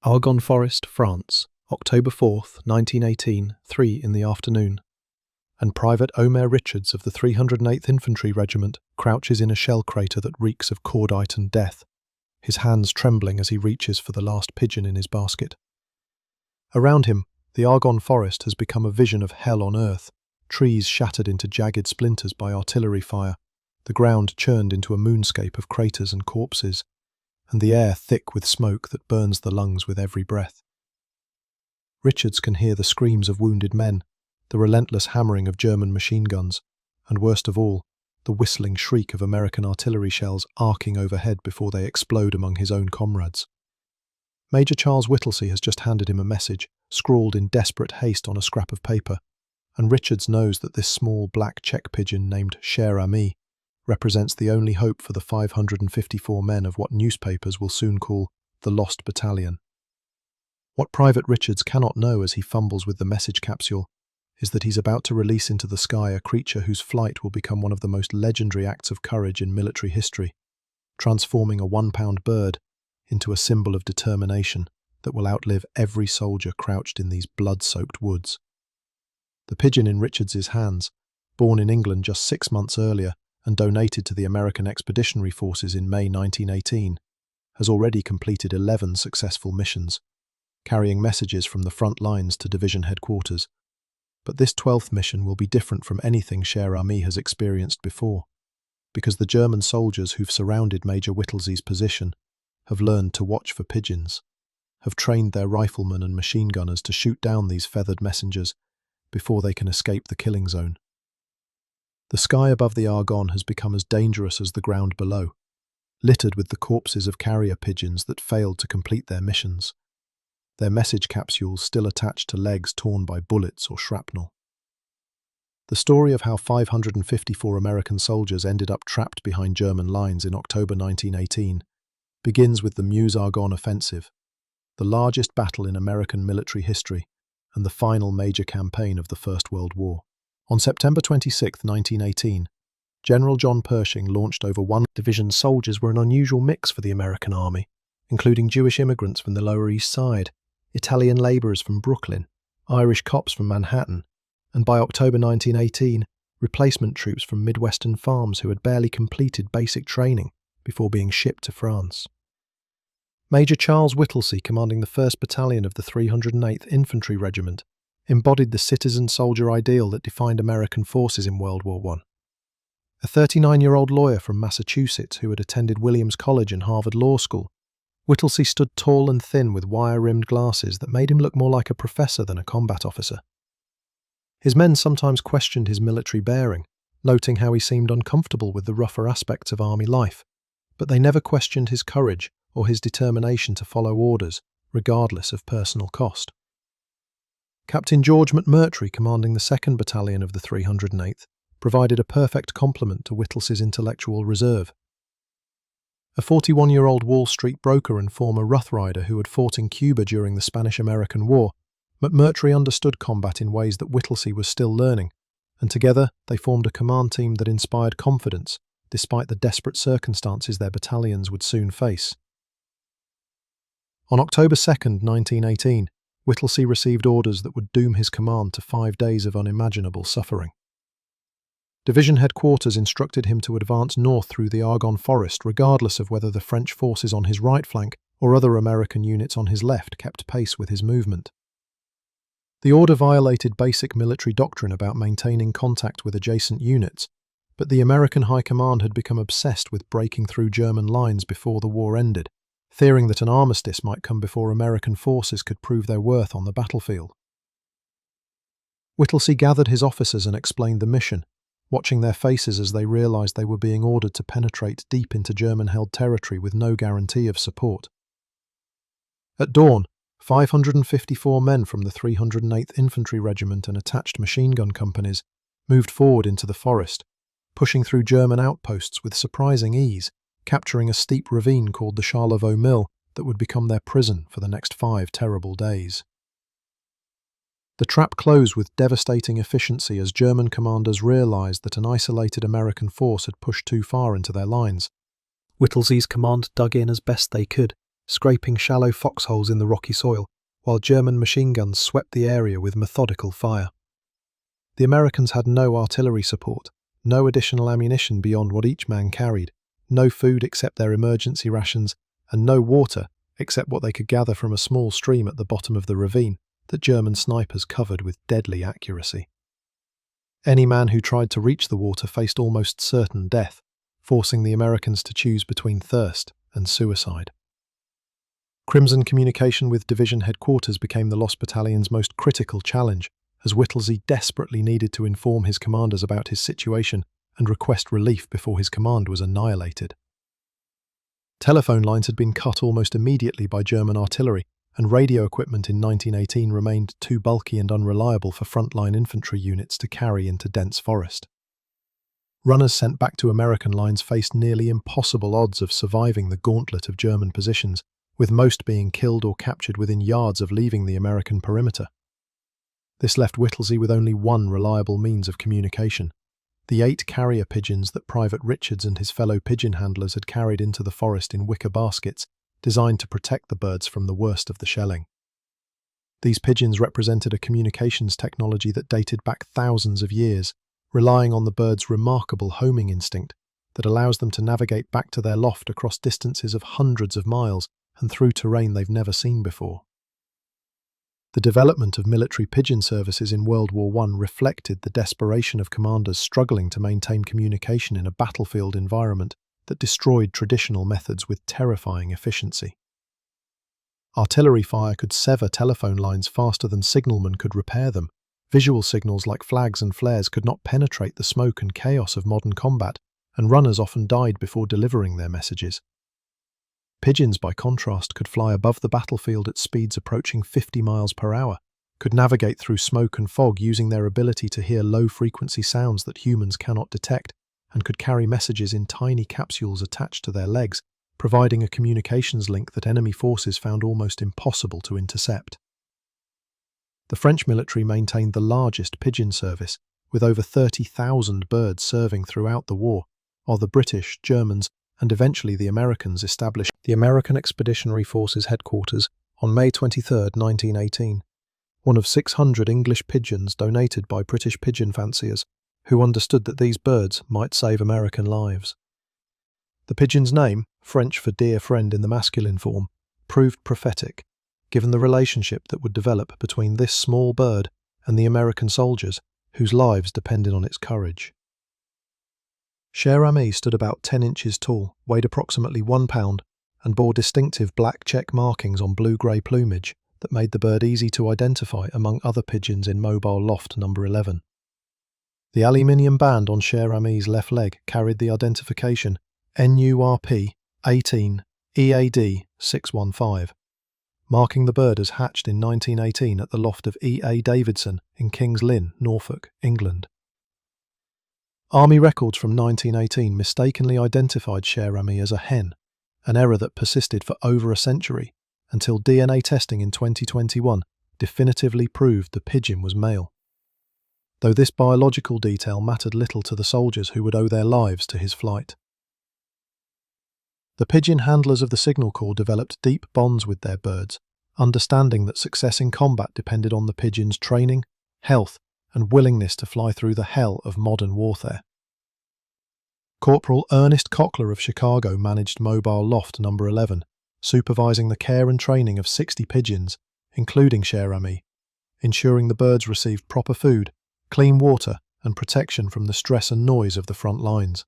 Argonne Forest, France, October 4th, 1918, 3 in the afternoon. And Private Omer Richards of the 308th Infantry Regiment crouches in a shell crater that reeks of cordite and death, his hands trembling as he reaches for the last pigeon in his basket. Around him, the Argonne Forest has become a vision of hell on earth, trees shattered into jagged splinters by artillery fire, the ground churned into a moonscape of craters and corpses, and the air thick with smoke that burns the lungs with every breath. Richards can hear the screams of wounded men, the relentless hammering of German machine guns, and worst of all, the whistling shriek of American artillery shells arcing overhead before they explode among his own comrades. Major Charles Whittlesey has just handed him a message, scrawled in desperate haste on a scrap of paper, and Richards knows that this small black check pigeon named Cher Ami represents the only hope for the 554 men of what newspapers will soon call the Lost Battalion. What Private Richards cannot know as he fumbles with the message capsule is that he's about to release into the sky a creature whose flight will become one of the most legendary acts of courage in military history, transforming a 1-pound bird into a symbol of determination that will outlive every soldier crouched in these blood-soaked woods. The pigeon in Richards's hands, born in England just 6 months earlier and donated to the American Expeditionary Forces in May 1918, has already completed 11 successful missions, carrying messages from the front lines to division headquarters. But this 12th mission will be different from anything Cher Ami has experienced before, because the German soldiers who've surrounded Major Whittlesey's position have learned to watch for pigeons, have trained their riflemen and machine gunners to shoot down these feathered messengers before they can escape the killing zone. The sky above the Argonne has become as dangerous as the ground below, littered with the corpses of carrier pigeons that failed to complete their missions, their message capsules still attached to legs torn by bullets or shrapnel. The story of how 554 American soldiers ended up trapped behind German lines in October 1918 begins with the Meuse-Argonne offensive, the largest battle in American military history and the final major campaign of the First World War. On September 26, 1918, General John Pershing launched over 1 division. Soldiers were an unusual mix for the American Army, including Jewish immigrants from the Lower East Side, Italian labourers from Brooklyn, Irish cops from Manhattan, and by October 1918, replacement troops from Midwestern farms who had barely completed basic training before being shipped to France. Major Charles Whittlesey, commanding the 1st Battalion of the 308th Infantry Regiment, embodied the citizen-soldier ideal that defined American forces in World War I. A 39-year-old lawyer from Massachusetts who had attended Williams College and Harvard Law School, Whittlesey stood tall and thin with wire-rimmed glasses that made him look more like a professor than a combat officer. His men sometimes questioned his military bearing, noting how he seemed uncomfortable with the rougher aspects of army life, but they never questioned his courage or his determination to follow orders, regardless of personal cost. Captain George McMurtry, commanding the 2nd Battalion of the 308th, provided a perfect complement to Whittlesey's intellectual reserve. A 41-year-old Wall Street broker and former Rough Rider who had fought in Cuba during the Spanish-American War, McMurtry understood combat in ways that Whittlesey was still learning, and together they formed a command team that inspired confidence, despite the desperate circumstances their battalions would soon face. On October 2, 1918, Whittlesey received orders that would doom his command to 5 days of unimaginable suffering. Division headquarters instructed him to advance north through the Argonne Forest regardless of whether the French forces on his right flank or other American units on his left kept pace with his movement. The order violated basic military doctrine about maintaining contact with adjacent units, but the American High Command had become obsessed with breaking through German lines before the war ended, fearing that an armistice might come before American forces could prove their worth on the battlefield. Whittlesey gathered his officers and explained the mission, watching their faces as they realised they were being ordered to penetrate deep into German-held territory with no guarantee of support. At dawn, 554 men from the 308th Infantry Regiment and attached machine gun companies moved forward into the forest, pushing through German outposts with surprising ease, capturing a steep ravine called the Charlevoix Mill that would become their prison for the next 5 terrible days. The trap closed with devastating efficiency as German commanders realised that an isolated American force had pushed too far into their lines. Whittlesey's command dug in as best they could, scraping shallow foxholes in the rocky soil, while German machine guns swept the area with methodical fire. The Americans had no artillery support, no additional ammunition beyond what each man carried, no food except their emergency rations, and no water except what they could gather from a small stream at the bottom of the ravine that German snipers covered with deadly accuracy. Any man who tried to reach the water faced almost certain death, forcing the Americans to choose between thirst and suicide. Crimson communication with division headquarters became the Lost Battalion's most critical challenge, as Whittlesey desperately needed to inform his commanders about his situation and request relief before his command was annihilated. Telephone lines had been cut almost immediately by German artillery, and radio equipment in 1918 remained too bulky and unreliable for frontline infantry units to carry into dense forest. Runners sent back to American lines faced nearly impossible odds of surviving the gauntlet of German positions, with most being killed or captured within yards of leaving the American perimeter. This left Whittlesey with only one reliable means of communication: the 8 carrier pigeons that Private Richards and his fellow pigeon handlers had carried into the forest in wicker baskets, designed to protect the birds from the worst of the shelling. These pigeons represented a communications technology that dated back thousands of years, relying on the birds' remarkable homing instinct that allows them to navigate back to their loft across distances of hundreds of miles and through terrain they've never seen before. The development of military pigeon services in World War I reflected the desperation of commanders struggling to maintain communication in a battlefield environment that destroyed traditional methods with terrifying efficiency. Artillery fire could sever telephone lines faster than signalmen could repair them. Visual signals like flags and flares could not penetrate the smoke and chaos of modern combat, and runners often died before delivering their messages. Pigeons, by contrast, could fly above the battlefield at speeds approaching 50 miles per hour, could navigate through smoke and fog using their ability to hear low-frequency sounds that humans cannot detect, and could carry messages in tiny capsules attached to their legs, providing a communications link that enemy forces found almost impossible to intercept. The French military maintained the largest pigeon service, with over 30,000 birds serving throughout the war, while the British, Germans, and eventually the Americans established the American Expeditionary Forces headquarters on May 23, 1918, one of 600 English pigeons donated by British pigeon fanciers who understood that these birds might save American lives. The pigeon's name, French for dear friend in the masculine form, proved prophetic, given the relationship that would develop between this small bird and the American soldiers whose lives depended on its courage. Cher Ami stood about 10 inches tall, weighed approximately 1 pound, and bore distinctive black check markings on blue-grey plumage that made the bird easy to identify among other pigeons in mobile loft number 11. The aluminium band on Cher Ami's left leg carried the identification NURP 18 EAD 615, marking the bird as hatched in 1918 at the loft of E.A. Davidson in King's Lynn, Norfolk, England. Army records from 1918 mistakenly identified Cher Ami as a hen, an error that persisted for over a century, until DNA testing in 2021 definitively proved the pigeon was male. Though this biological detail mattered little to the soldiers who would owe their lives to his flight. The pigeon handlers of the Signal Corps developed deep bonds with their birds, understanding that success in combat depended on the pigeon's training, health, and willingness to fly through the hell of modern warfare. Corporal Ernest Cockler of Chicago managed Mobile Loft number 11, supervising the care and training of 60 pigeons, including Cher Ami, ensuring the birds received proper food, clean water, and protection from the stress and noise of the front lines.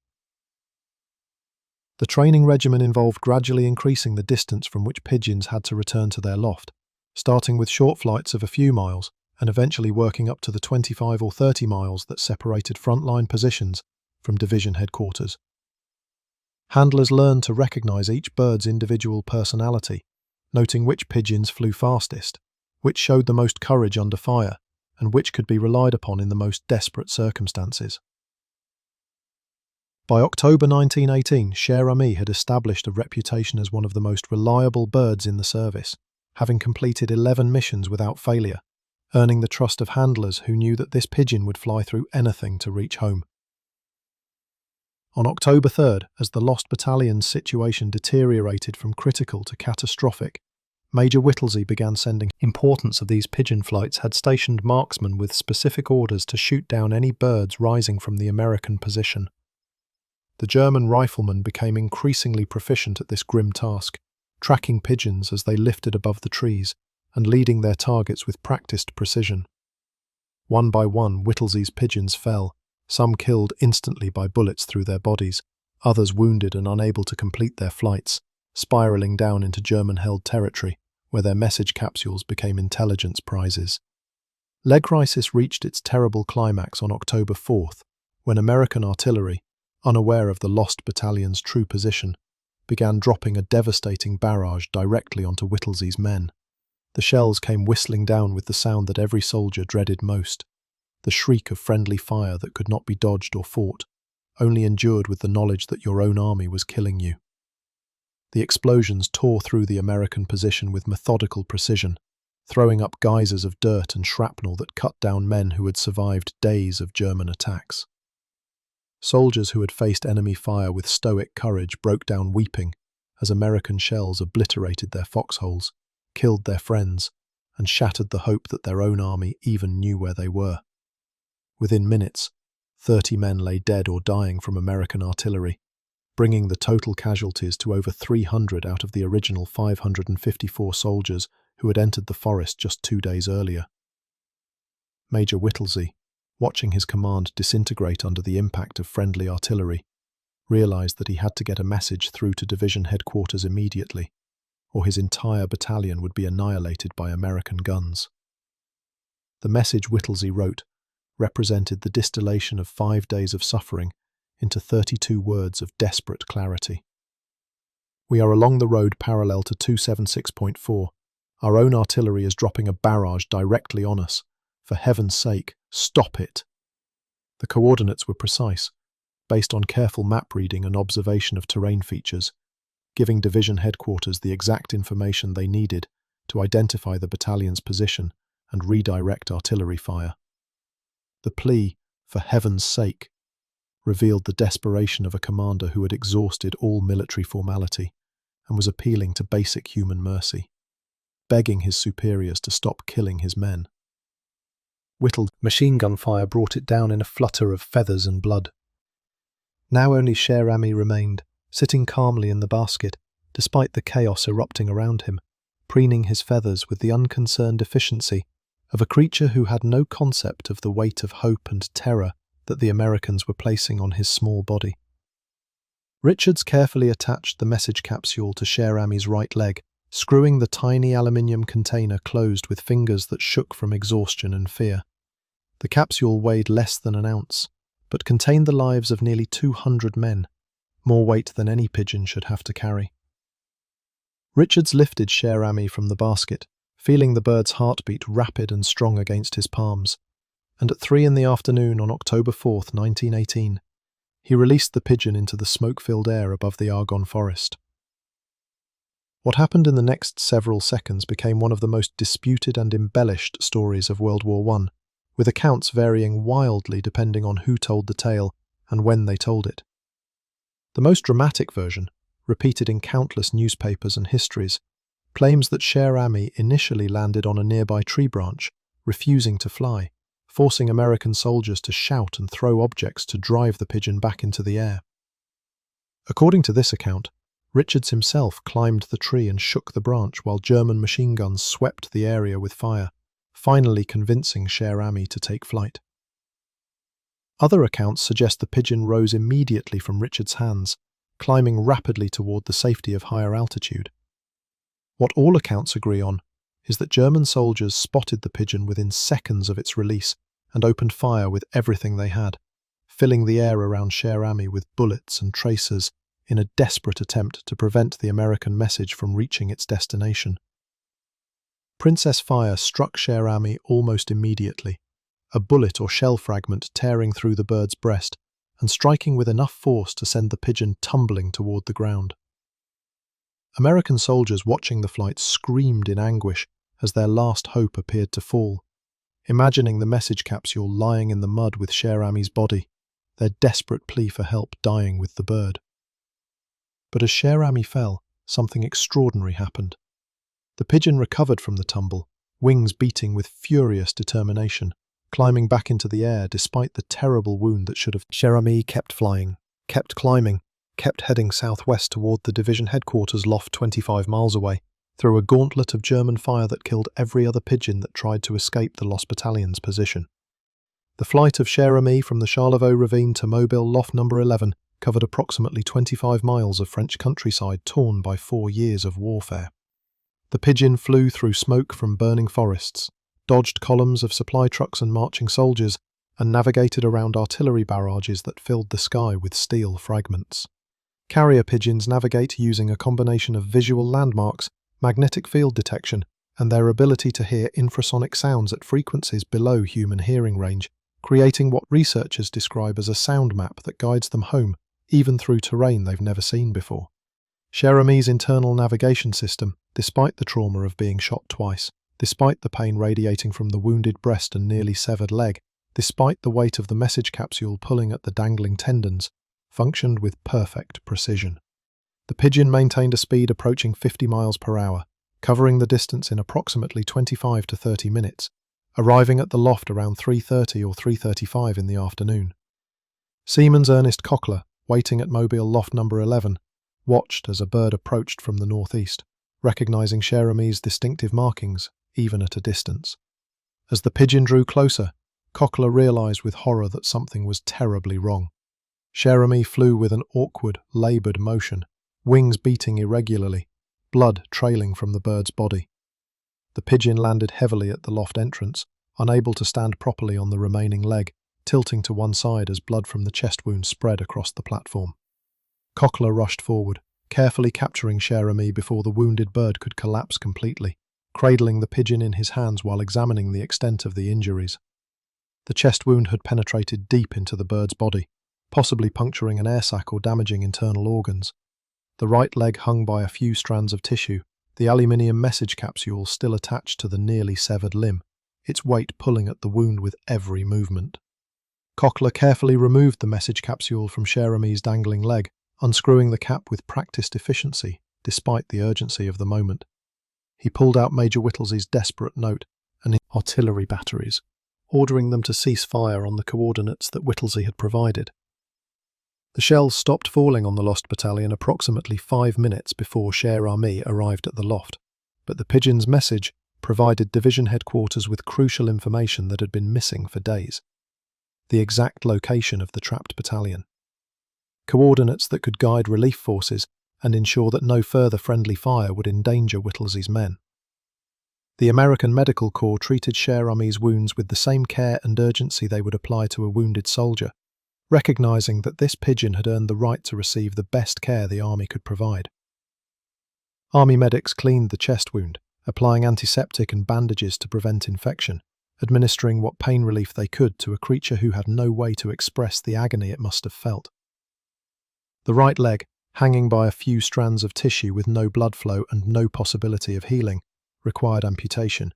The training regimen involved gradually increasing the distance from which pigeons had to return to their loft, starting with short flights of a few miles, and eventually working up to the 25 or 30 miles that separated frontline positions from division headquarters. Handlers learned to recognize each bird's individual personality, noting which pigeons flew fastest, which showed the most courage under fire, and which could be relied upon in the most desperate circumstances. By October 1918, Cher Ami had established a reputation as one of the most reliable birds in the service, having completed 11 missions without failure, earning the trust of handlers who knew that this pigeon would fly through anything to reach home. On October 3rd, as the Lost Battalion's situation deteriorated from critical to catastrophic, Major Whittlesey began sending importance of these pigeon flights had stationed marksmen with specific orders to shoot down any birds rising from the American position. The German riflemen became increasingly proficient at this grim task, tracking pigeons as they lifted above the trees and leading their targets with practiced precision. One by one, Whittlesey's pigeons fell, some killed instantly by bullets through their bodies, others wounded and unable to complete their flights, spiraling down into German-held territory, where their message capsules became intelligence prizes. The crisis reached its terrible climax on October 4th, when American artillery, unaware of the Lost Battalion's true position, began dropping a devastating barrage directly onto Whittlesey's men. The shells came whistling down with the sound that every soldier dreaded most, the shriek of friendly fire that could not be dodged or fought, only endured with the knowledge that your own army was killing you. The explosions tore through the American position with methodical precision, throwing up geysers of dirt and shrapnel that cut down men who had survived days of German attacks. Soldiers who had faced enemy fire with stoic courage broke down weeping as American shells obliterated their foxholes, killed their friends, and shattered the hope that their own army even knew where they were. Within minutes, 30 men lay dead or dying from American artillery, bringing the total casualties to over 300 out of the original 554 soldiers who had entered the forest just 2 days earlier. Major Whittlesey, watching his command disintegrate under the impact of friendly artillery, realized that he had to get a message through to division headquarters immediately, or his entire battalion would be annihilated by American guns. The message Whittlesey wrote represented the distillation of 5 days of suffering into 32 words of desperate clarity. We are along the road parallel to 276.4. Our own artillery is dropping a barrage directly on us. For heaven's sake, stop it! The coordinates were precise, based on careful map reading and observation of terrain features, giving division headquarters the exact information they needed to identify the battalion's position and redirect artillery fire. The plea, for heaven's sake, revealed the desperation of a commander who had exhausted all military formality and was appealing to basic human mercy, begging his superiors to stop killing his men. Whittled machine gun fire brought it down in a flutter of feathers and blood. Now only Cher Ami remained, sitting calmly in the basket, despite the chaos erupting around him, preening his feathers with the unconcerned efficiency of a creature who had no concept of the weight of hope and terror that the Americans were placing on his small body. Richards carefully attached the message capsule to Cher Ami's right leg, screwing the tiny aluminium container closed with fingers that shook from exhaustion and fear. The capsule weighed less than an ounce, but contained the lives of nearly 200 men, more weight than any pigeon should have to carry. Richards lifted Cher Ami from the basket, feeling the bird's heartbeat rapid and strong against his palms, and at 3 p.m. on October 4th, 1918, he released the pigeon into the smoke-filled air above the Argonne Forest. What happened in the next several seconds became one of the most disputed and embellished stories of World War I, with accounts varying wildly depending on who told the tale and when they told it. The most dramatic version, repeated in countless newspapers and histories, claims that Cher Ami initially landed on a nearby tree branch, refusing to fly, forcing American soldiers to shout and throw objects to drive the pigeon back into the air. According to this account, Richards himself climbed the tree and shook the branch while German machine guns swept the area with fire, finally convincing Cher Ami to take flight. Other accounts suggest the pigeon rose immediately from Richards' hands, climbing rapidly toward the safety of higher altitude. What all accounts agree on is that German soldiers spotted the pigeon within seconds of its release and opened fire with everything they had, filling the air around Cher Ami with bullets and tracers in a desperate attempt to prevent the American message from reaching its destination. Princess Fire struck Cher Ami almost immediately, a bullet or shell fragment tearing through the bird's breast and striking with enough force to send the pigeon tumbling toward the ground. American soldiers watching the flight screamed in anguish as their last hope appeared to fall, imagining the message capsule lying in the mud with Cher Ami's body, their desperate plea for help dying with the bird. But as Cher Ami fell, something extraordinary happened. The pigeon recovered from the tumble, wings beating with furious determination, climbing back into the air despite the terrible wound that should have. Cher Ami kept flying, kept climbing, kept heading southwest toward the division headquarters loft 25 miles away, through a gauntlet of German fire that killed every other pigeon that tried to escape the Lost Battalion's position. The flight of Cher Ami from the Charlevoix ravine to Mobile loft number 11 covered approximately 25 miles of French countryside torn by 4 years of warfare. The pigeon flew through smoke from burning forests, dodged columns of supply trucks and marching soldiers, and navigated around artillery barrages that filled the sky with steel fragments. Carrier pigeons navigate using a combination of visual landmarks, magnetic field detection, and their ability to hear infrasonic sounds at frequencies below human hearing range, creating what researchers describe as a sound map that guides them home, even through terrain they've never seen before. Cher Ami's internal navigation system, despite the trauma of being shot twice, despite the pain radiating from the wounded breast and nearly severed leg, despite the weight of the message capsule pulling at the dangling tendons, functioned with perfect precision. The pigeon maintained a speed approaching 50 miles per hour, covering the distance in approximately 25 to 30 minutes, arriving at the loft around 3:30 or 3:35 in the afternoon. Seaman's Ernest Cochler, waiting at Mobile loft number 11, watched as a bird approached from the northeast, recognizing Cher Ami's distinctive markings, even at a distance. As the pigeon drew closer, Cochler realized with horror that something was terribly wrong. Cher Ami flew with an awkward, labored motion, wings beating irregularly, blood trailing from the bird's body. The pigeon landed heavily at the loft entrance, unable to stand properly on the remaining leg, tilting to one side as blood from the chest wound spread across the platform. Cochler rushed forward, carefully capturing Cher Ami before the wounded bird could collapse completely, cradling the pigeon in his hands while examining the extent of the injuries. The chest wound had penetrated deep into the bird's body, possibly puncturing an air sac or damaging internal organs. The right leg hung by a few strands of tissue, the aluminium message capsule still attached to the nearly severed limb, its weight pulling at the wound with every movement. Cochler carefully removed the message capsule from Cher Ami's dangling leg, unscrewing the cap with practiced efficiency, despite the urgency of the moment. He pulled out Major Whittlesey's desperate note and his artillery batteries, ordering them to cease fire on the coordinates that Whittlesey had provided. The shells stopped falling on the Lost Battalion approximately 5 minutes before Cher Ami arrived at the loft, but the pigeon's message provided division headquarters with crucial information that had been missing for days. The exact location of the trapped battalion. Coordinates that could guide relief forces and ensure that no further friendly fire would endanger Whittlesey's men. The American Medical Corps treated Cher Ami's wounds with the same care and urgency they would apply to a wounded soldier, recognizing that this pigeon had earned the right to receive the best care the Army could provide. Army medics cleaned the chest wound, applying antiseptic and bandages to prevent infection, administering what pain relief they could to a creature who had no way to express the agony it must have felt. The right leg, hanging by a few strands of tissue with no blood flow and no possibility of healing, required amputation,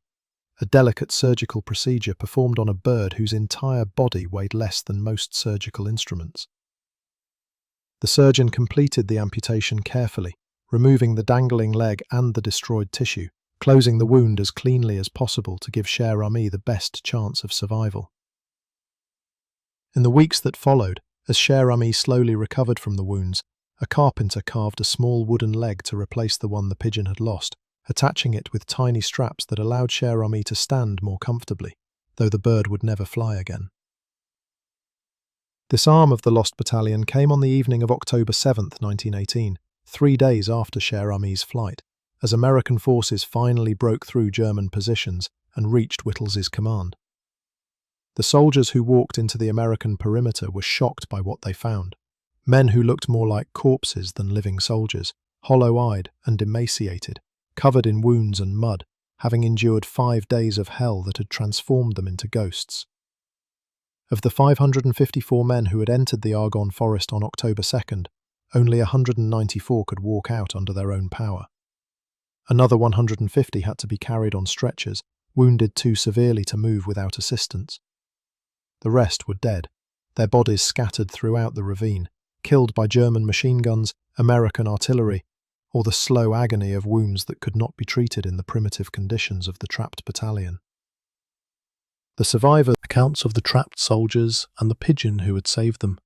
a delicate surgical procedure performed on a bird whose entire body weighed less than most surgical instruments. The surgeon completed the amputation carefully, removing the dangling leg and the destroyed tissue, closing the wound as cleanly as possible to give Cher Ami the best chance of survival. In the weeks that followed, as Cher Ami slowly recovered from the wounds, a carpenter carved a small wooden leg to replace the one the pigeon had lost, attaching it with tiny straps that allowed Cher Ami to stand more comfortably, though the bird would never fly again. Disarm of the Lost Battalion came on the evening of October 7, 1918, 3 days after Cher Ami's flight, as American forces finally broke through German positions and reached Whittlesey's command. The soldiers who walked into the American perimeter were shocked by what they found. Men who looked more like corpses than living soldiers, hollow-eyed and emaciated, covered in wounds and mud, having endured 5 days of hell that had transformed them into ghosts. Of the 554 men who had entered the Argonne Forest on October 2nd, only 194 could walk out under their own power. Another 150 had to be carried on stretchers, wounded too severely to move without assistance. The rest were dead, their bodies scattered throughout the ravine, killed by German machine guns, American artillery, or the slow agony of wounds that could not be treated in the primitive conditions of the trapped battalion. The survivor accounts of the trapped soldiers and the pigeon who had saved them,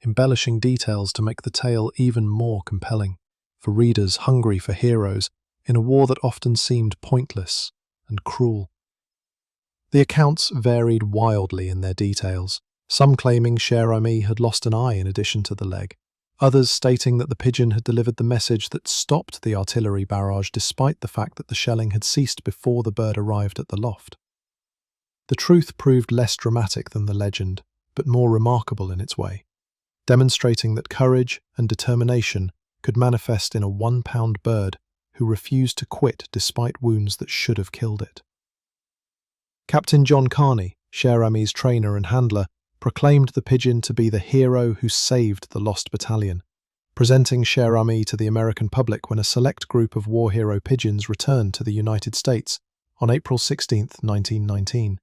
embellishing details to make the tale even more compelling for readers hungry for heroes in a war that often seemed pointless and cruel. The accounts varied wildly in their details, some claiming Cher Ami had lost an eye in addition to the leg, others stating that the pigeon had delivered the message that stopped the artillery barrage despite the fact that the shelling had ceased before the bird arrived at the loft. The truth proved less dramatic than the legend, but more remarkable in its way, demonstrating that courage and determination could manifest in a 1-pound bird who refused to quit despite wounds that should have killed it. Captain John Carney, Cher Ami's trainer and handler, proclaimed the pigeon to be the hero who saved the Lost Battalion, presenting Cher Ami to the American public when a select group of war hero pigeons returned to the United States on April 16, 1919.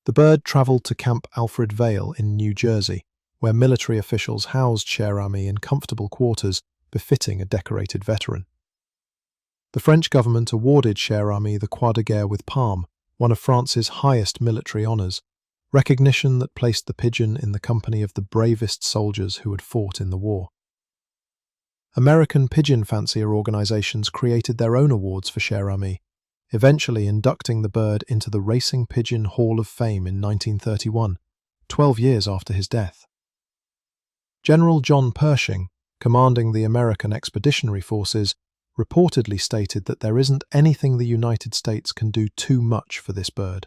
The bird travelled to Camp Alfred Vale in New Jersey, where military officials housed Cher Ami in comfortable quarters befitting a decorated veteran. The French government awarded Cher Ami the Croix de Guerre with Palm, one of France's highest military honours, recognition that placed the pigeon in the company of the bravest soldiers who had fought in the war. American pigeon fancier organisations created their own awards for Cher Ami, eventually inducting the bird into the Racing Pigeon Hall of Fame in 1931, 12 years after his death. General John Pershing, commanding the American Expeditionary Forces, reportedly stated that there isn't anything the United States can do too much for this bird,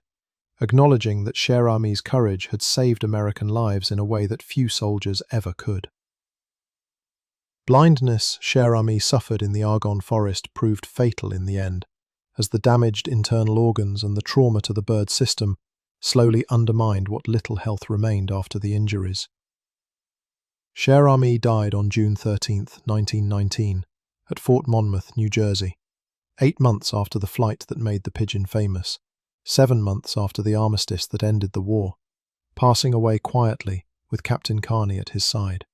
acknowledging that Cher Ami's courage had saved American lives in a way that few soldiers ever could. Blindness Cher Ami suffered in the Argonne Forest proved fatal in the end, as the damaged internal organs and the trauma to the bird's system slowly undermined what little health remained after the injuries. Cher Ami died on June 13, 1919, at Fort Monmouth, New Jersey, 8 months after the flight that made the pigeon famous, 7 months after the armistice that ended the war, passing away quietly with Captain Carney at his side.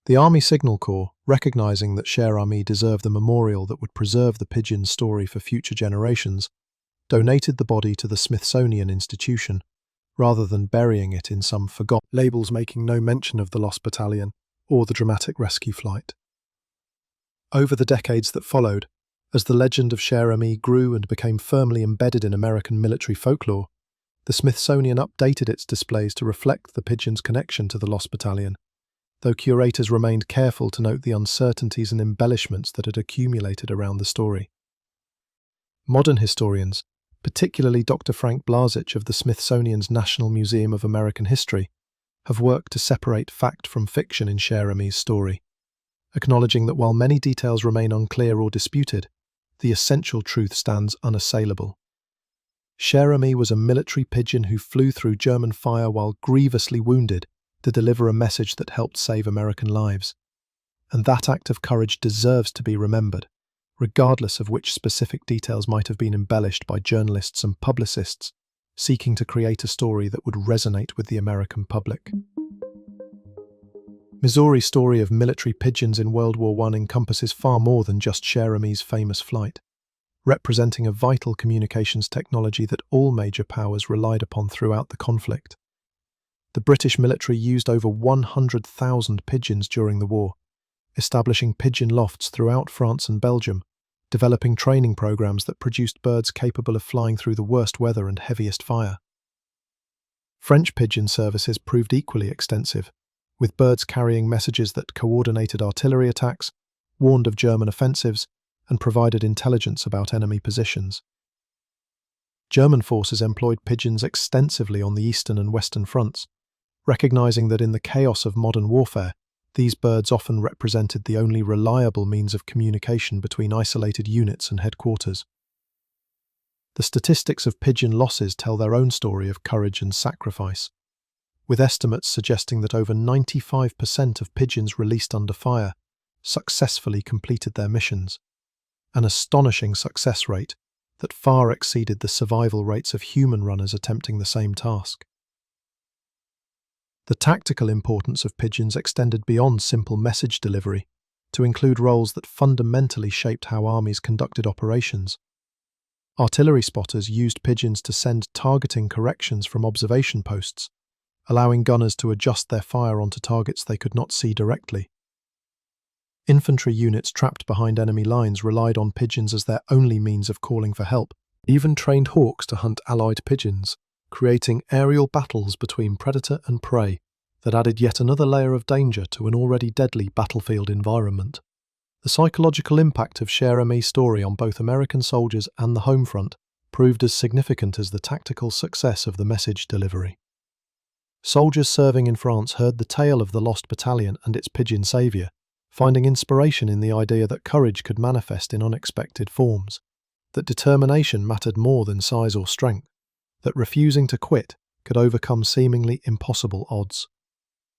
The Army Signal Corps, recognizing that Cher Ami deserved a memorial that would preserve the pigeon's story for future generations, donated the body to the Smithsonian Institution, rather than burying it in some forgotten labels making no mention of the Lost Battalion or the dramatic rescue flight. Over the decades that followed, as the legend of Cher Ami grew and became firmly embedded in American military folklore, the Smithsonian updated its displays to reflect the pigeon's connection to the Lost Battalion, though curators remained careful to note the uncertainties and embellishments that had accumulated around the story. Modern historians, particularly Dr. Frank Blazich of the Smithsonian's National Museum of American History, have worked to separate fact from fiction in Cher Ami's story, acknowledging that while many details remain unclear or disputed, the essential truth stands unassailable. Cher Ami was a military pigeon who flew through German fire while grievously wounded to deliver a message that helped save American lives. And that act of courage deserves to be remembered, regardless of which specific details might have been embellished by journalists and publicists seeking to create a story that would resonate with the American public. Missouri's story of military pigeons in World War I encompasses far more than just Cher Ami's famous flight, representing a vital communications technology that all major powers relied upon throughout the conflict. The British military used over 100,000 pigeons during the war, establishing pigeon lofts throughout France and Belgium, developing training programs that produced birds capable of flying through the worst weather and heaviest fire. French pigeon services proved equally extensive, with birds carrying messages that coordinated artillery attacks, warned of German offensives, and provided intelligence about enemy positions. German forces employed pigeons extensively on the eastern and western fronts, recognizing that in the chaos of modern warfare, these birds often represented the only reliable means of communication between isolated units and headquarters. The statistics of pigeon losses tell their own story of courage and sacrifice, with estimates suggesting that over 95% of pigeons released under fire successfully completed their missions, an astonishing success rate that far exceeded the survival rates of human runners attempting the same task. The tactical importance of pigeons extended beyond simple message delivery to include roles that fundamentally shaped how armies conducted operations. Artillery spotters used pigeons to send targeting corrections from observation posts, allowing gunners to adjust their fire onto targets they could not see directly. Infantry units trapped behind enemy lines relied on pigeons as their only means of calling for help, even trained hawks to hunt allied pigeons, creating aerial battles between predator and prey that added yet another layer of danger to an already deadly battlefield environment. The psychological impact of Cher Ami's story on both American soldiers and the home front proved as significant as the tactical success of the message delivery. Soldiers serving in France heard the tale of the Lost Battalion and its pigeon saviour, finding inspiration in the idea that courage could manifest in unexpected forms, that determination mattered more than size or strength, that refusing to quit could overcome seemingly impossible odds.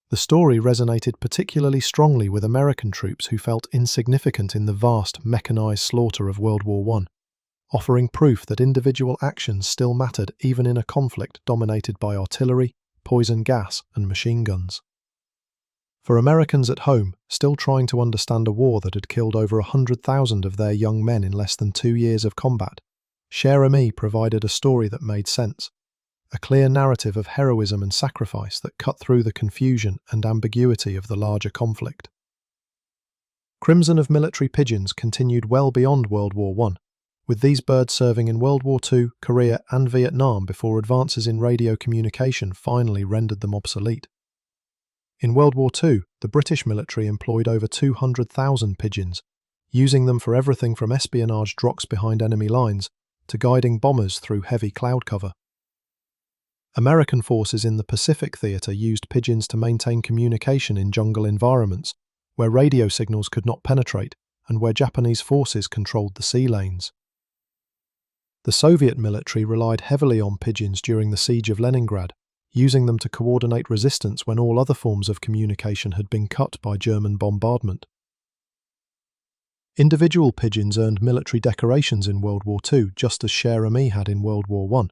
The story resonated particularly strongly with American troops who felt insignificant in the vast mechanized slaughter of World War I, offering proof that individual actions still mattered even in a conflict dominated by artillery, poison gas, and machine guns. For Americans at home, still trying to understand a war that had killed over 100,000 of their young men in less than 2 years of combat, Cher Ami provided a story that made sense, a clear narrative of heroism and sacrifice that cut through the confusion and ambiguity of the larger conflict. Crimson of military pigeons continued well beyond World War I, with these birds serving in World War II, Korea, and Vietnam before advances in radio communication finally rendered them obsolete. In World War II, the British military employed over 200,000 pigeons, using them for everything from espionage drops behind enemy lines to guiding bombers through heavy cloud cover. American forces in the Pacific Theater used pigeons to maintain communication in jungle environments, where radio signals could not penetrate and where Japanese forces controlled the sea lanes. The Soviet military relied heavily on pigeons during the siege of Leningrad, using them to coordinate resistance when all other forms of communication had been cut by German bombardment. Individual pigeons earned military decorations in World War II, just as Cher Ami had in World War I,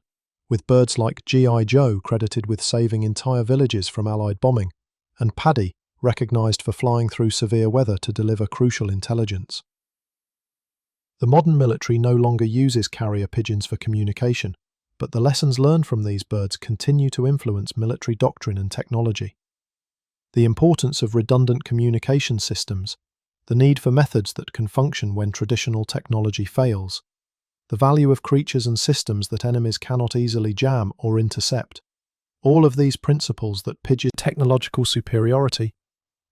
with birds like G.I. Joe credited with saving entire villages from Allied bombing, and Paddy recognised for flying through severe weather to deliver crucial intelligence. The modern military no longer uses carrier pigeons for communication, but the lessons learned from these birds continue to influence military doctrine and technology. The importance of redundant communication systems, the need for methods that can function when traditional technology fails, the value of creatures and systems that enemies cannot easily jam or intercept, all of these principles that pigeon technological superiority,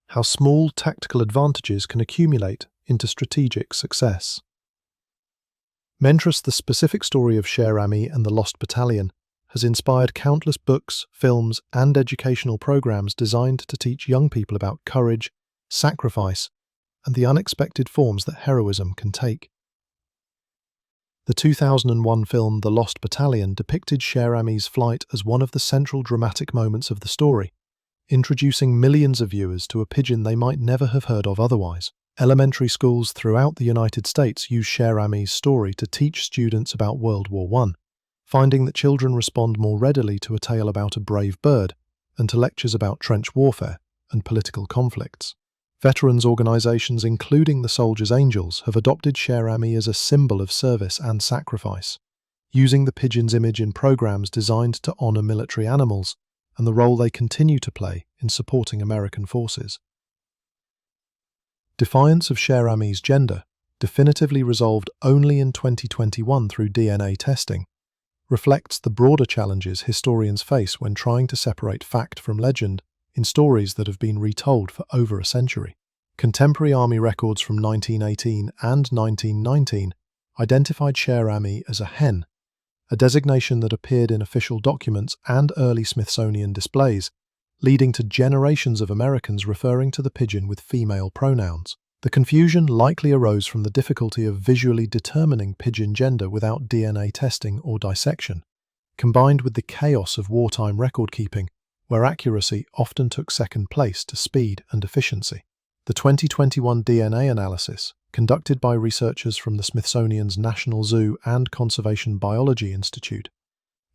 how small tactical advantages can accumulate into strategic success. The specific story of Cher Ami and the Lost Battalion has inspired countless books, films, and educational programs designed to teach young people about courage, sacrifice, and the unexpected forms that heroism can take. The 2001 film The Lost Battalion depicted Cher Ami's flight as one of the central dramatic moments of the story, introducing millions of viewers to a pigeon they might never have heard of otherwise. Elementary schools throughout the United States use Cher Ami's story to teach students about World War I, finding that children respond more readily to a tale about a brave bird than to lectures about trench warfare and political conflicts. Veterans organizations, including the Soldiers' Angels, have adopted Cher Ami as a symbol of service and sacrifice, using the pigeon's image in programs designed to honor military animals and the role they continue to play in supporting American forces. Defiance of Cher Ami's gender, definitively resolved only in 2021 through DNA testing, reflects the broader challenges historians face when trying to separate fact from legend in stories that have been retold for over a century. Contemporary Army records from 1918 and 1919 identified Cher Ami as a hen, a designation that appeared in official documents and early Smithsonian displays, leading to generations of Americans referring to the pigeon with female pronouns. The confusion likely arose from the difficulty of visually determining pigeon gender without DNA testing or dissection, combined with the chaos of wartime record-keeping, where accuracy often took second place to speed and efficiency. The 2021 DNA analysis, conducted by researchers from the Smithsonian's National Zoo and Conservation Biology Institute,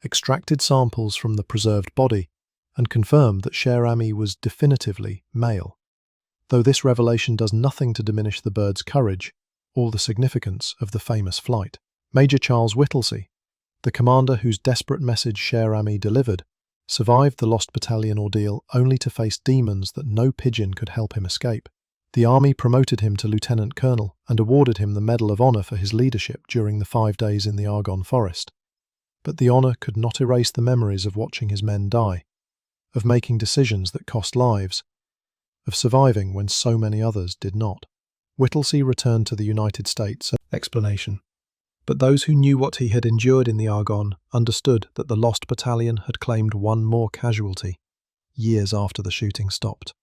extracted samples from the preserved body and confirmed that Cher Ami was definitively male, though this revelation does nothing to diminish the bird's courage or the significance of the famous flight. Major Charles Whittlesey, the commander whose desperate message Cher Ami delivered, survived the Lost Battalion ordeal only to face demons that no pigeon could help him escape. The army promoted him to lieutenant colonel and awarded him the Medal of Honor for his leadership during the 5 days in the Argonne Forest. But the honor could not erase the memories of watching his men die, of making decisions that cost lives, of surviving when so many others did not. Whittlesey returned to the United States. Explanation. But those who knew what he had endured in the Argonne understood that the Lost Battalion had claimed one more casualty, years after the shooting stopped.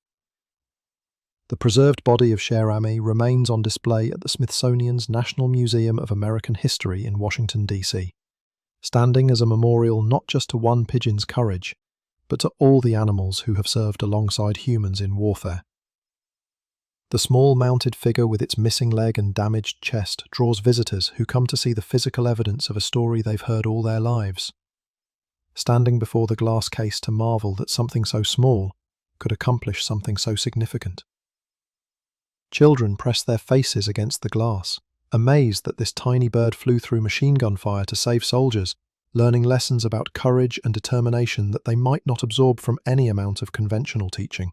The preserved body of Cher Ami remains on display at the Smithsonian's National Museum of American History in Washington, D.C., standing as a memorial not just to one pigeon's courage, but to all the animals who have served alongside humans in warfare. The small mounted figure with its missing leg and damaged chest draws visitors who come to see the physical evidence of a story they've heard all their lives, standing before the glass case to marvel that something so small could accomplish something so significant. Children press their faces against the glass, amazed that this tiny bird flew through machine gun fire to save soldiers, learning lessons about courage and determination that they might not absorb from any amount of conventional teaching.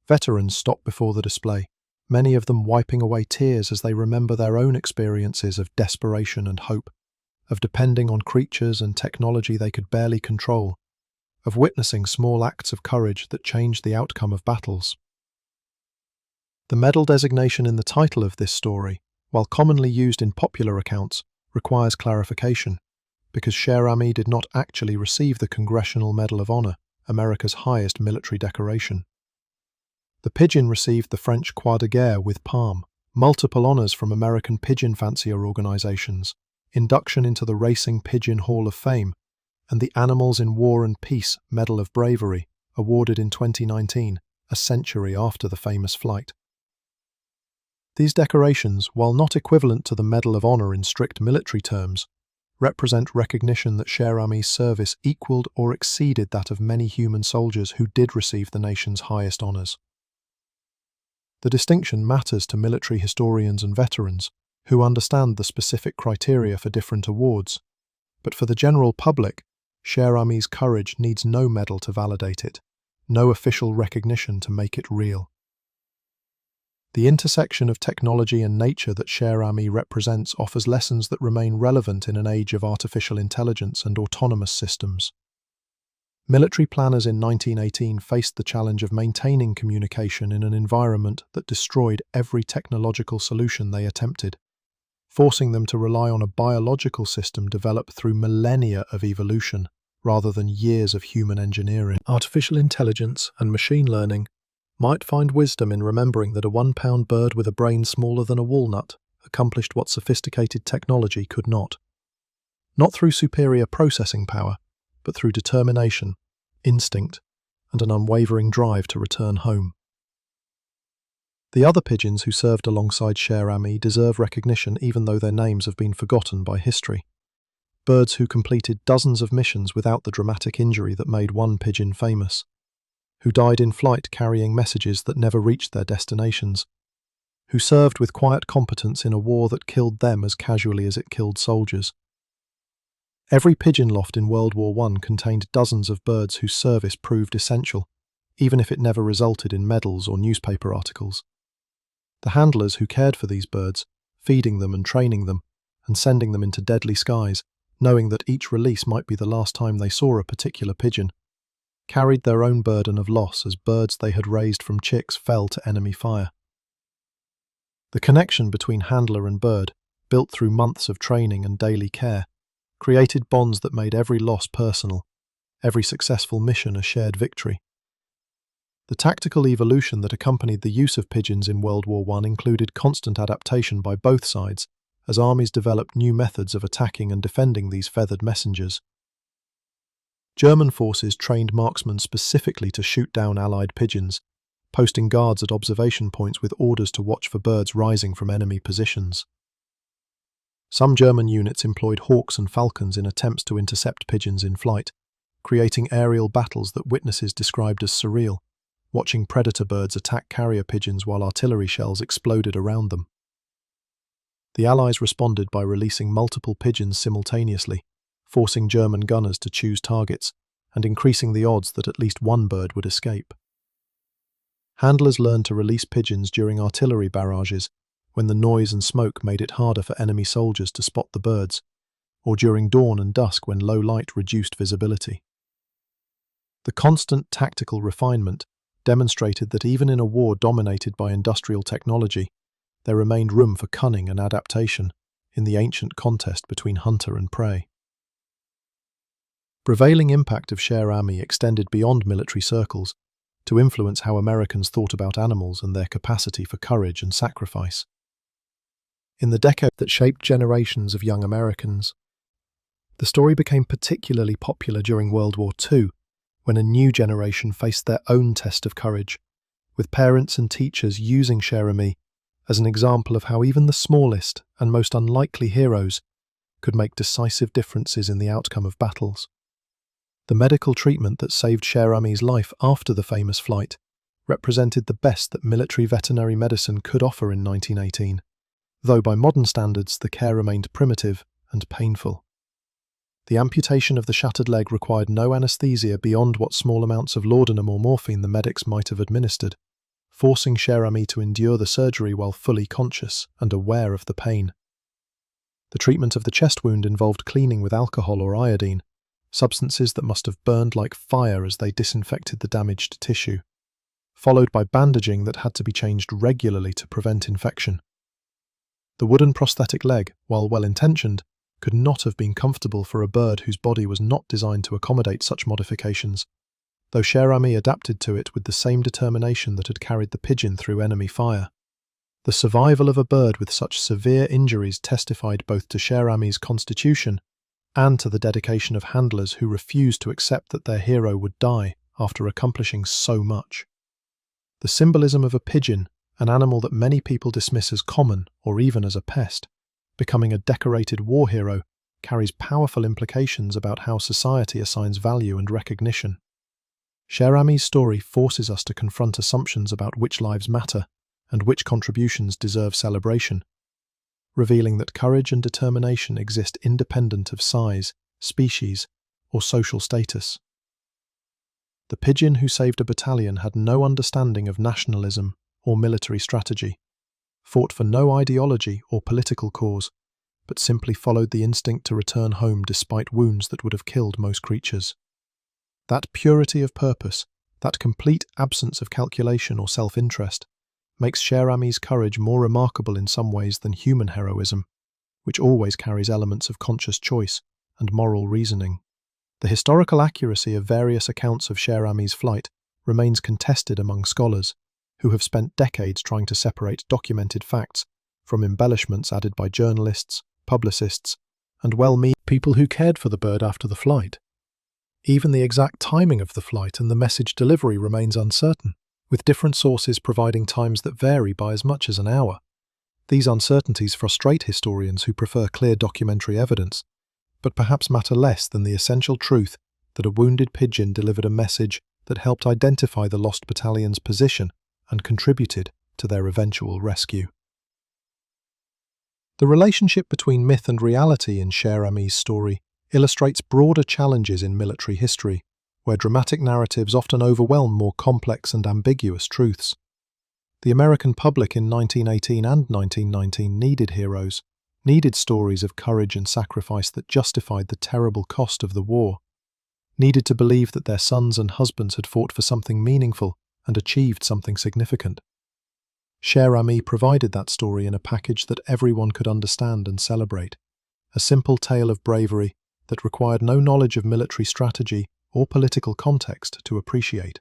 Veterans stop before the display, many of them wiping away tears as they remember their own experiences of desperation and hope, of depending on creatures and technology they could barely control, of witnessing small acts of courage that changed the outcome of battles. The medal designation in the title of this story, while commonly used in popular accounts, requires clarification, because Cher Ami did not actually receive the Congressional Medal of Honor, America's highest military decoration. The pigeon received the French Croix de Guerre with palm, multiple honors from American pigeon fancier organizations, induction into the Racing Pigeon Hall of Fame, and the Animals in War and Peace Medal of Bravery, awarded in 2019, a century after the famous flight. These decorations, while not equivalent to the Medal of Honor in strict military terms, represent recognition that Cher Ami's service equaled or exceeded that of many human soldiers who did receive the nation's highest honors. The distinction matters to military historians and veterans, who understand the specific criteria for different awards, but for the general public, Cher Ami's courage needs no medal to validate it, no official recognition to make it real. The intersection of technology and nature that Cher Ami represents offers lessons that remain relevant in an age of artificial intelligence and autonomous systems. Military planners in 1918 faced the challenge of maintaining communication in an environment that destroyed every technological solution they attempted, forcing them to rely on a biological system developed through millennia of evolution rather than years of human engineering. Artificial intelligence and machine learning might find wisdom in remembering that a 1-pound bird with a brain smaller than a walnut accomplished what sophisticated technology could not. Not through superior processing power, but through determination, instinct, and an unwavering drive to return home. The other pigeons who served alongside Cher Ami deserve recognition even though their names have been forgotten by history. Birds who completed dozens of missions without the dramatic injury that made one pigeon famous, who died in flight carrying messages that never reached their destinations, who served with quiet competence in a war that killed them as casually as it killed soldiers. Every pigeon loft in World War I contained dozens of birds whose service proved essential, even if it never resulted in medals or newspaper articles. The handlers who cared for these birds, feeding them and training them, and sending them into deadly skies, knowing that each release might be the last time they saw a particular pigeon, carried their own burden of loss as birds they had raised from chicks fell to enemy fire. The connection between handler and bird, built through months of training and daily care, created bonds that made every loss personal, every successful mission a shared victory. The tactical evolution that accompanied the use of pigeons in World War I included constant adaptation by both sides, as armies developed new methods of attacking and defending these feathered messengers. German forces trained marksmen specifically to shoot down Allied pigeons, posting guards at observation points with orders to watch for birds rising from enemy positions. Some German units employed hawks and falcons in attempts to intercept pigeons in flight, creating aerial battles that witnesses described as surreal, watching predator birds attack carrier pigeons while artillery shells exploded around them. The Allies responded by releasing multiple pigeons simultaneously, forcing German gunners to choose targets and increasing the odds that at least one bird would escape. Handlers learned to release pigeons during artillery barrages when the noise and smoke made it harder for enemy soldiers to spot the birds, or during dawn and dusk when low light reduced visibility. The constant tactical refinement demonstrated that even in a war dominated by industrial technology, there remained room for cunning and adaptation in the ancient contest between hunter and prey. Prevailing impact of Cher Ami extended beyond military circles to influence how Americans thought about animals and their capacity for courage and sacrifice. In the decade that shaped generations of young Americans, the story became particularly popular during World War II, when a new generation faced their own test of courage, with parents and teachers using Cher Ami as an example of how even the smallest and most unlikely heroes could make decisive differences in the outcome of battles. The medical treatment that saved Cher Ami's life after the famous flight represented the best that military veterinary medicine could offer in 1918, though by modern standards the care remained primitive and painful. The amputation of the shattered leg required no anesthesia beyond what small amounts of laudanum or morphine the medics might have administered, forcing Cher Ami to endure the surgery while fully conscious and aware of the pain. The treatment of the chest wound involved cleaning with alcohol or iodine, substances that must have burned like fire as they disinfected the damaged tissue, followed by bandaging that had to be changed regularly to prevent infection. The wooden prosthetic leg, while well-intentioned, could not have been comfortable for a bird whose body was not designed to accommodate such modifications, though Cher Ami adapted to it with the same determination that had carried the pigeon through enemy fire. The survival of a bird with such severe injuries testified both to Cher Ami's constitution and to the dedication of handlers who refused to accept that their hero would die after accomplishing so much. The symbolism of a pigeon, an animal that many people dismiss as common or even as a pest, becoming a decorated war hero, carries powerful implications about how society assigns value and recognition. Cher Ami's story forces us to confront assumptions about which lives matter and which contributions deserve celebration, revealing that courage and determination exist independent of size, species, or social status. The pigeon who saved a battalion had no understanding of nationalism or military strategy, fought for no ideology or political cause, but simply followed the instinct to return home despite wounds that would have killed most creatures. That purity of purpose, that complete absence of calculation or self-interest, makes Cher Ami's courage more remarkable in some ways than human heroism, which always carries elements of conscious choice and moral reasoning. The historical accuracy of various accounts of Cher Ami's flight remains contested among scholars, who have spent decades trying to separate documented facts from embellishments added by journalists, publicists, and well-meaning people who cared for the bird after the flight. Even the exact timing of the flight and the message delivery remains uncertain, with different sources providing times that vary by as much as an hour. These uncertainties frustrate historians who prefer clear documentary evidence, but perhaps matter less than the essential truth that a wounded pigeon delivered a message that helped identify the Lost Battalion's position and contributed to their eventual rescue. The relationship between myth and reality in Cher Ami's story illustrates broader challenges in military history, where dramatic narratives often overwhelm more complex and ambiguous truths. The American public in 1918 and 1919 needed heroes, needed stories of courage and sacrifice that justified the terrible cost of the war, needed to believe that their sons and husbands had fought for something meaningful and achieved something significant. Cher Ami provided that story in a package that everyone could understand and celebrate, a simple tale of bravery that required no knowledge of military strategy or political context to appreciate.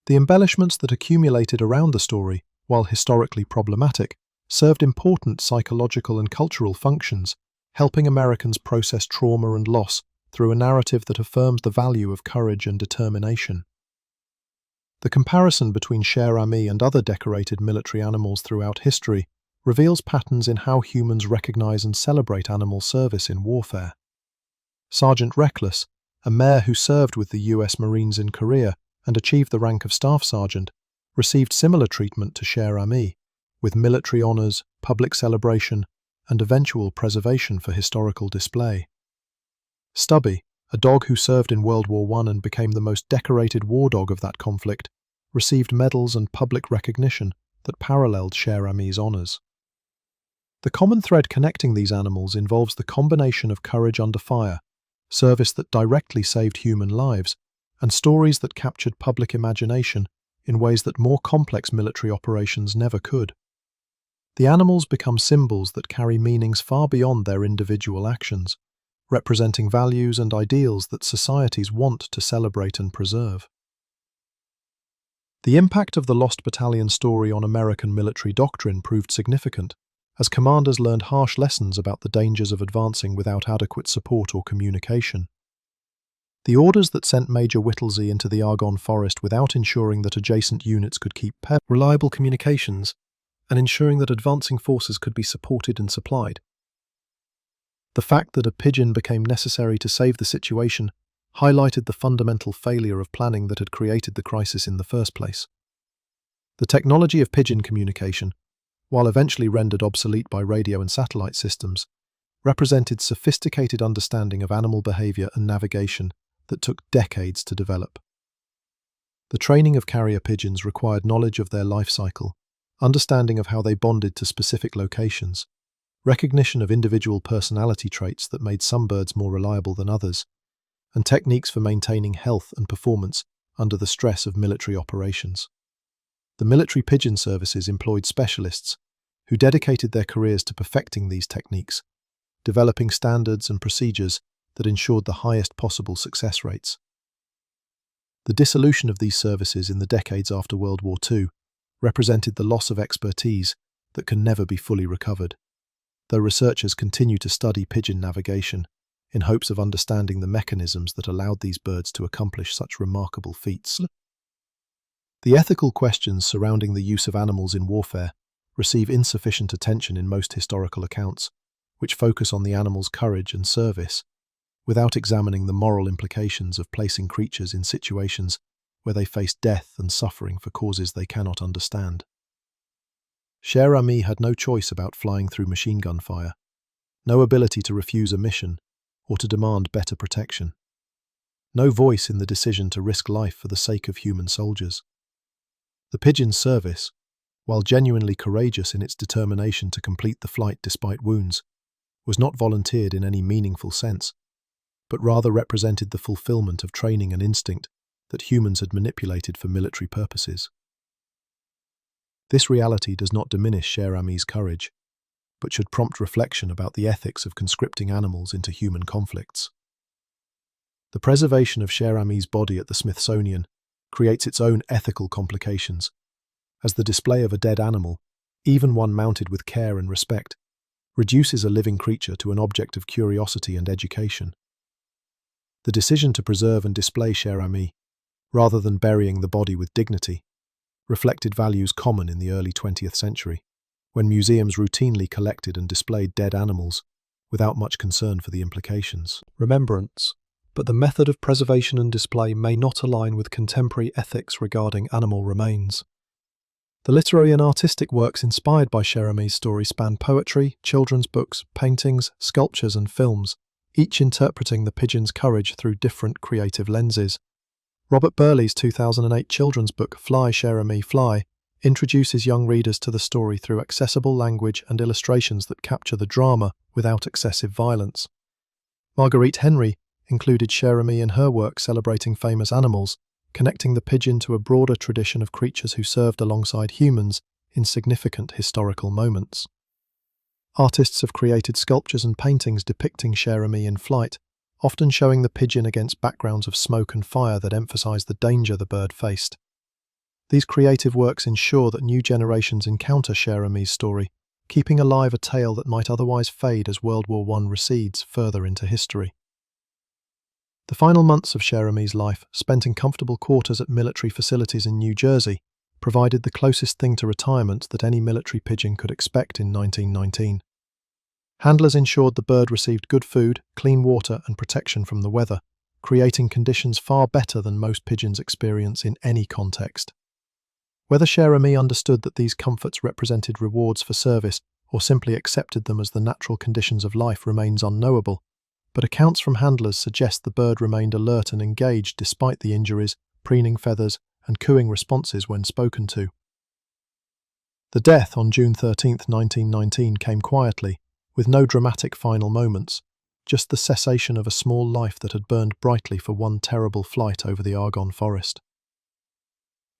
The embellishments that accumulated around the story, while historically problematic, served important psychological and cultural functions, helping Americans process trauma and loss through a narrative that affirmed the value of courage and determination. The comparison between Cher Ami and other decorated military animals throughout history reveals patterns in how humans recognize and celebrate animal service in warfare. Sergeant Reckless, a mare who served with the US Marines in Korea and achieved the rank of Staff Sergeant, received similar treatment to Cher Ami, with military honours, public celebration, and eventual preservation for historical display. Stubby, a dog who served in World War I and became the most decorated war dog of that conflict, received medals and public recognition that paralleled Cher Ami's honours. The common thread connecting these animals involves the combination of courage under fire, service that directly saved human lives, and stories that captured public imagination in ways that more complex military operations never could. The animals become symbols that carry meanings far beyond their individual actions, representing values and ideals that societies want to celebrate and preserve. The impact of the Lost Battalion story on American military doctrine proved significant, as commanders learned harsh lessons about the dangers of advancing without adequate support or communication. The orders that sent Major Whittlesey into the Argonne Forest without ensuring that adjacent units could keep reliable communications and ensuring that advancing forces could be supported and supplied. The fact that a pigeon became necessary to save the situation highlighted the fundamental failure of planning that had created the crisis in the first place. The technology of pigeon communication, while eventually rendered obsolete by radio and satellite systems, represented sophisticated understanding of animal behavior and navigation that took decades to develop. The training of carrier pigeons required knowledge of their life cycle, understanding of how they bonded to specific locations, recognition of individual personality traits that made some birds more reliable than others, and techniques for maintaining health and performance under the stress of military operations. The military pigeon services employed specialists who dedicated their careers to perfecting these techniques, developing standards and procedures that ensured the highest possible success rates. The dissolution of these services in the decades after World War II represented the loss of expertise that can never be fully recovered, though researchers continue to study pigeon navigation in hopes of understanding the mechanisms that allowed these birds to accomplish such remarkable feats. The ethical questions surrounding the use of animals in warfare receive insufficient attention in most historical accounts, which focus on the animal's courage and service, without examining the moral implications of placing creatures in situations where they face death and suffering for causes they cannot understand. Cher Ami had no choice about flying through machine gun fire, no ability to refuse a mission or to demand better protection, no voice in the decision to risk life for the sake of human soldiers. The pigeon's service, while genuinely courageous in its determination to complete the flight despite wounds, was not volunteered in any meaningful sense, but rather represented the fulfillment of training and instinct that humans had manipulated for military purposes. This reality does not diminish Cher Ami's courage, but should prompt reflection about the ethics of conscripting animals into human conflicts. The preservation of Cher Ami's body at the Smithsonian creates its own ethical complications, as the display of a dead animal, even one mounted with care and respect, reduces a living creature to an object of curiosity and education. The decision to preserve and display Cher Ami, rather than burying the body with dignity, reflected values common in the early 20th century, when museums routinely collected and displayed dead animals without much concern for the implications. Remembrance, but the method of preservation and display may not align with contemporary ethics regarding animal remains. The literary and artistic works inspired by Cher Ami's story span poetry, children's books, paintings, sculptures and films, each interpreting the pigeon's courage through different creative lenses. Robert Burleigh's 2008 children's book Fly, Cher Ami, Fly introduces young readers to the story through accessible language and illustrations that capture the drama without excessive violence. Marguerite Henry included Cher Ami in her work celebrating famous animals, connecting the pigeon to a broader tradition of creatures who served alongside humans in significant historical moments. Artists have created sculptures and paintings depicting Cher Ami in flight, often showing the pigeon against backgrounds of smoke and fire that emphasize the danger the bird faced. These creative works ensure that new generations encounter Cher Ami's story, keeping alive a tale that might otherwise fade as World War I recedes further into history. The final months of Cher Ami's life, spent in comfortable quarters at military facilities in New Jersey, provided the closest thing to retirement that any military pigeon could expect in 1919. Handlers ensured the bird received good food, clean water and protection from the weather, creating conditions far better than most pigeons experience in any context. Whether Cher Ami understood that these comforts represented rewards for service or simply accepted them as the natural conditions of life remains unknowable, but accounts from handlers suggest the bird remained alert and engaged despite the injuries, preening feathers, and cooing responses when spoken to. The death on June 13, 1919 came quietly, with no dramatic final moments, just the cessation of a small life that had burned brightly for one terrible flight over the Argonne Forest.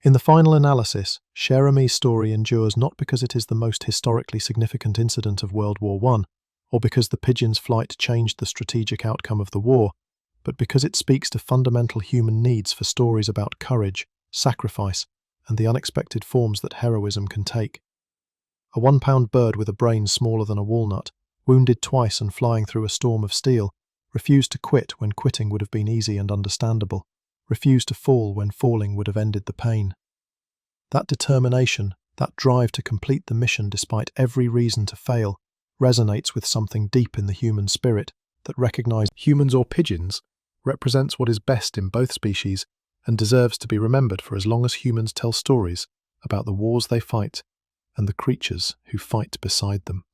In the final analysis, Cher Ami's story endures not because it is the most historically significant incident of World War I, or because the pigeon's flight changed the strategic outcome of the war, but because it speaks to fundamental human needs for stories about courage, sacrifice, and the unexpected forms that heroism can take. A 1-pound bird with a brain smaller than a walnut, wounded twice and flying through a storm of steel, refused to quit when quitting would have been easy and understandable, refused to fall when falling would have ended the pain. That determination, that drive to complete the mission despite every reason to fail, resonates with something deep in the human spirit that recognizes humans or pigeons represents what is best in both species and deserves to be remembered for as long as humans tell stories about the wars they fight and the creatures who fight beside them.